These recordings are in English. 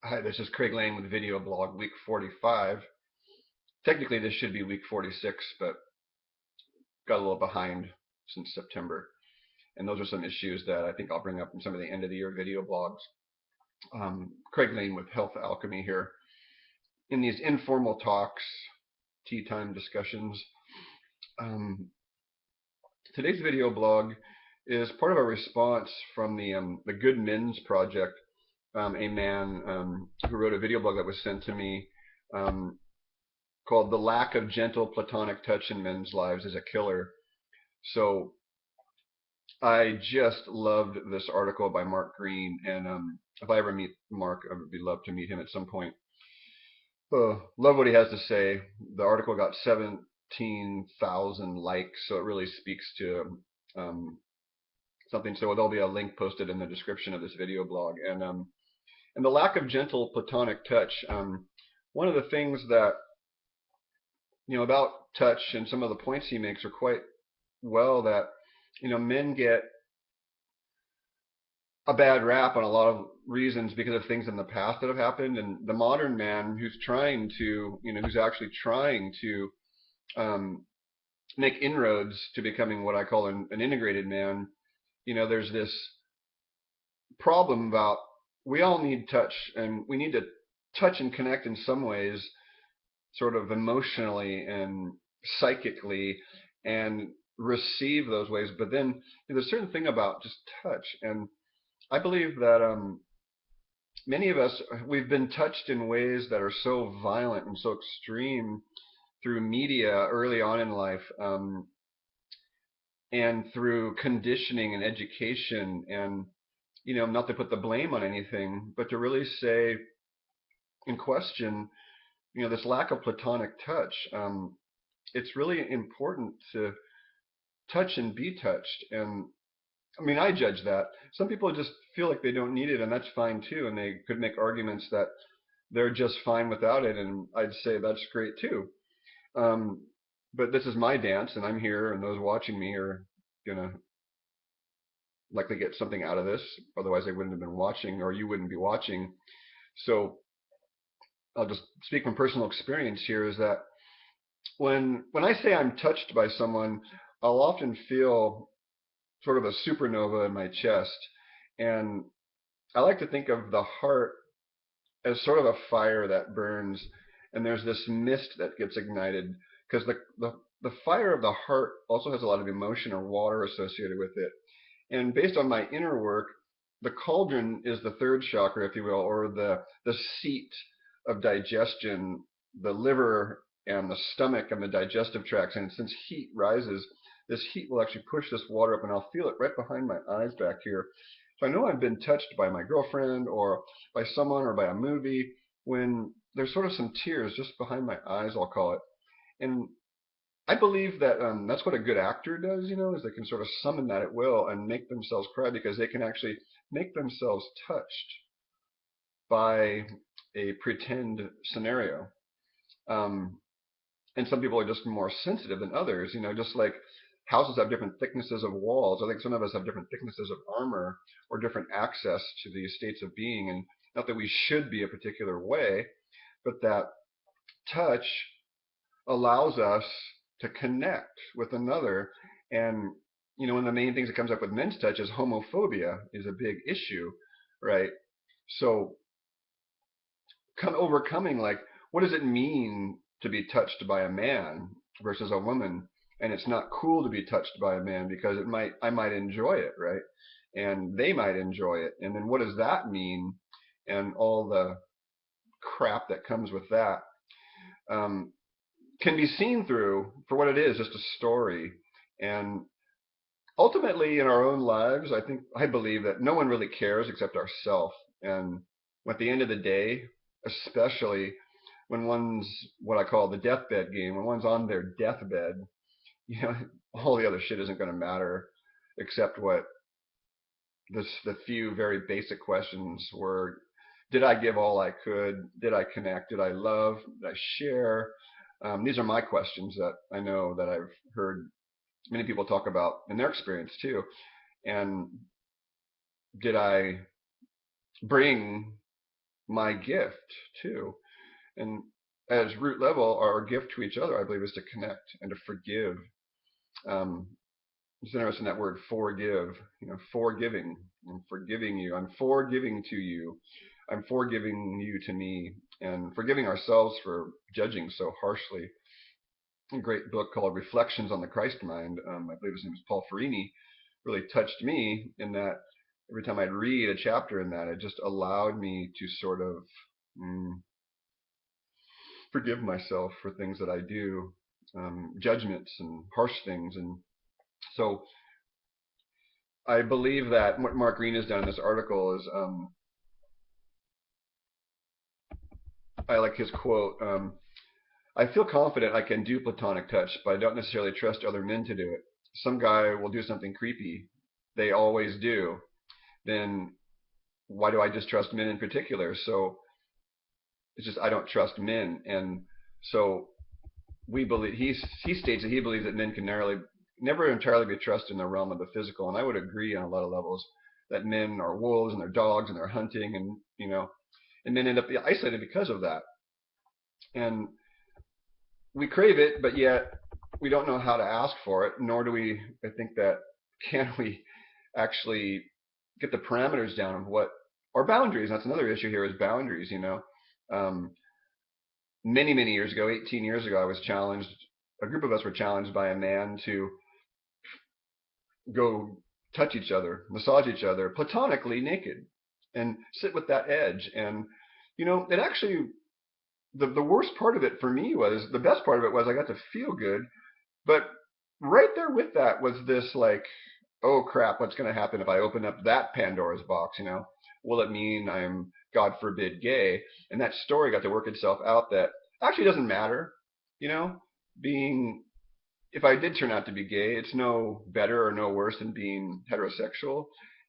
Hi, this is Craig Lane with Video Blog Week 45. Technically, this should be Week 46, but got a little behind since September. And those are some issues that I think I'll bring up in some of the end of the year video blogs. Craig Lane with Health Alchemy here. In these informal talks, tea time discussions, um, today's video blog is part of a response from the Good Men's Project, a man who wrote a video blog that was sent to me um, called "The Lack of Gentle Platonic Touch in Men's Lives is a Killer." So I just loved this article by Mark Green, and if I ever meet Mark, I would be love to meet him at some point. Love what he has to say. The article got 17,000 likes, so it really speaks to something. So there'll be a link posted in the description of this video blog, and the lack of gentle platonic touch. One of the things that about touch and some of the points he makes are quite well that men get a bad rap on a lot of reasons because of things in the past that have happened, and the modern man who's trying to who's actually trying to um, make inroads to becoming what I call an integrated man. There's this problem about we all need touch, and we need to touch and connect in some ways, sort of emotionally and psychically, and receive those ways. But then there's a certain thing about just touch, and I believe that many of us, we've been touched in ways that are so violent and so extreme through media early on in life, and through conditioning and education, and not to put the blame on anything, but to really say in question, this lack of platonic touch. It's really important to touch and be touched. And I mean, I judge that. Some people just feel like they don't need it, and that's fine too. And they could make arguments that they're just fine without it, and I'd say that's great too. Um, but this is my dance, and I'm here, and those watching me are gonna likely get something out of this. Otherwise, they wouldn't have been watching, or you wouldn't be watching. So I'll just speak from personal experience here. Is that when I say I'm touched by someone, I'll often feel sort of a supernova in my chest, and I like to think of the heart as sort of a fire that burns, and there's this mist that gets ignited because the fire of the heart also has a lot of emotion or water associated with it. And based on my inner work, the cauldron is the third chakra, if you will, or the seat of digestion, the liver and the stomach and the digestive tracts. And since heat rises, this heat will actually push this water up, and I'll feel it right behind my eyes back here. So I know I've been touched by my girlfriend or by someone or by a movie when there's sort of some tears just behind my eyes, I'll call it. And I believe that that's what a good actor does, is they can sort of summon that at will and make themselves cry because they can actually make themselves touched by a pretend scenario. Um, and some people are just more sensitive than others, just like houses have different thicknesses of walls. I think some of us have different thicknesses of armor or different access to these states of being. And not that we should be a particular way, but that touch allows us to connect with another. And one of the main things that comes up with men's touch is homophobia is a big issue, right? So overcoming, like, what does it mean to be touched by a man versus a woman? And it's not cool to be touched by a man because I might enjoy it, right? And they might enjoy it. And then what does that mean? And all the crap that comes with that um, can be seen through for what it is, just a story. And ultimately, in our own lives, I believe that no one really cares except ourselves. And at the end of the day, especially when one's what I call the deathbed game, when one's on their deathbed, you know, all the other shit isn't going to matter except what the few very basic questions were: did I give all I could? Did I connect? Did I love? Did I share? These are my questions that I know that I've heard many people talk about in their experience too. And did I bring my gift too. And as root level, our gift to each other, I believe, is to connect and to forgive. Um, it's interesting that word forgive. Forgiving. I'm forgiving you. I'm forgiving to you. I'm forgiving you to me, and forgiving ourselves for judging so harshly. A great book called Reflections on the Christ Mind. I believe his name is Paul Farini. Really touched me in that every time I'd read a chapter in that, it just allowed me to sort of mm, forgive myself for things that I do, judgments and harsh things. And so I believe that what Mark Green has done in this article is, I like his quote. I feel confident I can do platonic touch, but I don't necessarily trust other men to do it. Some guy will do something creepy. They always do. Then why do I just trust men in particular? So it's just I don't trust men. And so we believe he states that he believes that men can never entirely be trusted in the realm of the physical, and I would agree on a lot of levels that men are wolves and they're dogs and they're hunting, and and men end up isolated because of that. And we crave it, but yet we don't know how to ask for it, nor do we. I think that can we actually get the parameters down of what our boundaries. That's another issue here is boundaries. Um, many years ago, 18 years ago, I was challenged. A group of us were challenged by a man to go touch each other, massage each other, platonically naked, and sit with that edge. And it actually the worst part of it for me was the best part of it was I got to feel good, but right there with that was this like, oh crap, what's going to happen if I open up that Pandora's box? Will it mean I'm, God forbid, gay? And that story got to work itself out that actually doesn't matter. You know, being if I did turn out to be gay, it's no better or no worse than being heterosexual.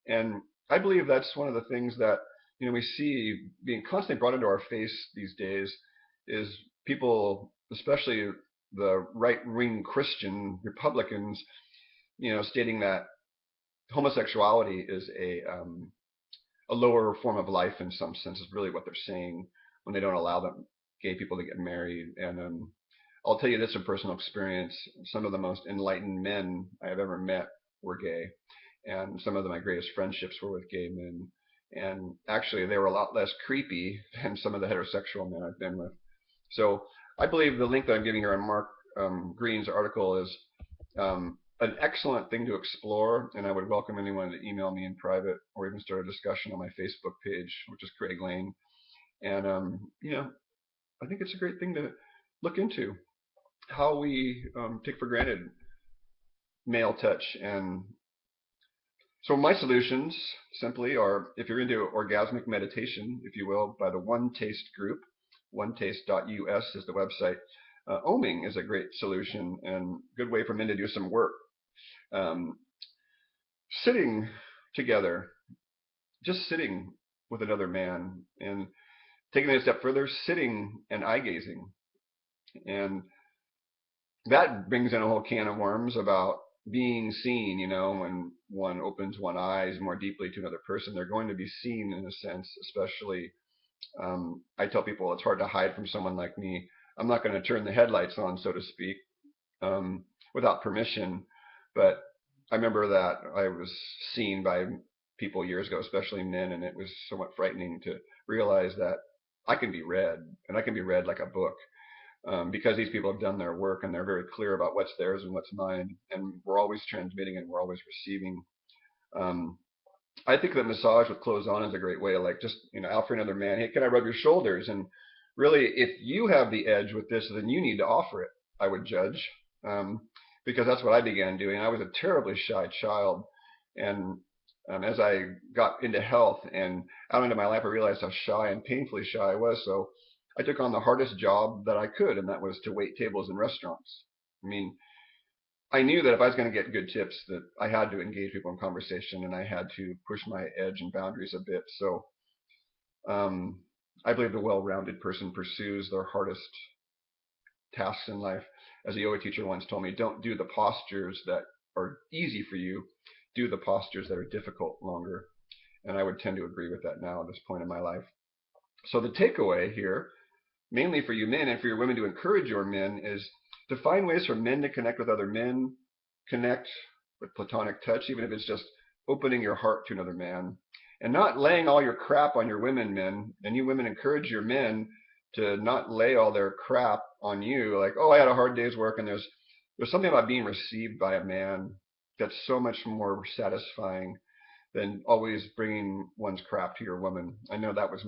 And I believe that's one of the things that we see being constantly brought into our face these days is people, especially the right-wing Christian Republicans, stating that homosexuality is a lower form of life in some sense is really what they're saying when they don't allow them gay people to get married. And I'll tell you this from personal experience. Some of the most enlightened men I have ever met were gay, and some of my greatest friendships were with gay men. And actually, they were a lot less creepy than some of the heterosexual men I've been with. So I believe the link that I'm giving here on Mark Green's article is an excellent thing to explore, and I would welcome anyone to email me in private or even start a discussion on my Facebook page, which is Craig Lane. And I think it's a great thing to look into how we take for granted male touch. And so my solutions simply are, if you're into orgasmic meditation, if you will, by the One Taste group, onetaste.us is the website. Oming is a great solution and good way for men to do some work. Sitting together, just sitting with another man, and taking it a step further, sitting and eye gazing. And that brings in a whole can of worms about being seen. When one opens one's eyes more deeply to another person, they're going to be seen in a sense. Especially, I tell people it's hard to hide from someone like me. I'm not going to turn the headlights on, so to speak, without permission. But I remember that I was seen by people years ago, especially men, and it was somewhat frightening to realize that I can be read, and I can be read like a book. Because these people have done their work and they're very clear about what's theirs and what's mine, and we're always transmitting and we're always receiving. I think that massage with clothes on is a great way to just offer another man, hey, can I rub your shoulders? And really, if you have the edge with this, then you need to offer it, I would judge, because that's what I began doing. I was a terribly shy child, and as I got into health and out into my life, I realized how shy and painfully shy I was. So I took on the hardest job that I could, and that was to wait tables in restaurants. I mean, I knew that if I was going to get good tips, that I had to engage people in conversation, and I had to push my edge and boundaries a bit. So I believe the well-rounded person pursues their hardest tasks in life. As a yoga teacher once told me, don't do the postures that are easy for you, do the postures that are difficult longer. And I would tend to agree with that now at this point in my life. So the takeaway here, mainly for you men and for your women to encourage your men, is to find ways for men to connect with other men, connect with platonic touch, even if it's just opening your heart to another man, and not laying all your crap on your women, men. And you women encourage your men to not lay all their crap on you, like, oh, I had a hard day's work, and there's something about being received by a man that's so much more satisfying than always bringing one's crap to your woman. I know that was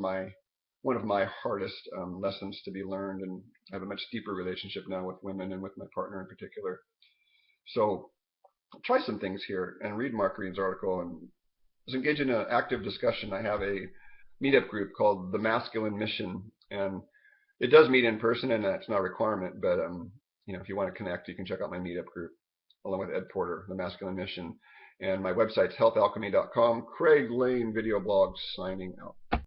one of my hardest lessons to be learned, and I have a much deeper relationship now with women and with my partner in particular. So try some things here and read Mark Green's article and just engage in an active discussion. I have a meetup group called the Masculine Mission, and it does meet in person, and that's not a requirement. But if you want to connect, you can check out my meetup group along with Ed Porter, the Masculine Mission, and my website's healthalchemy.com. Craig Lane Video Blogs signing out.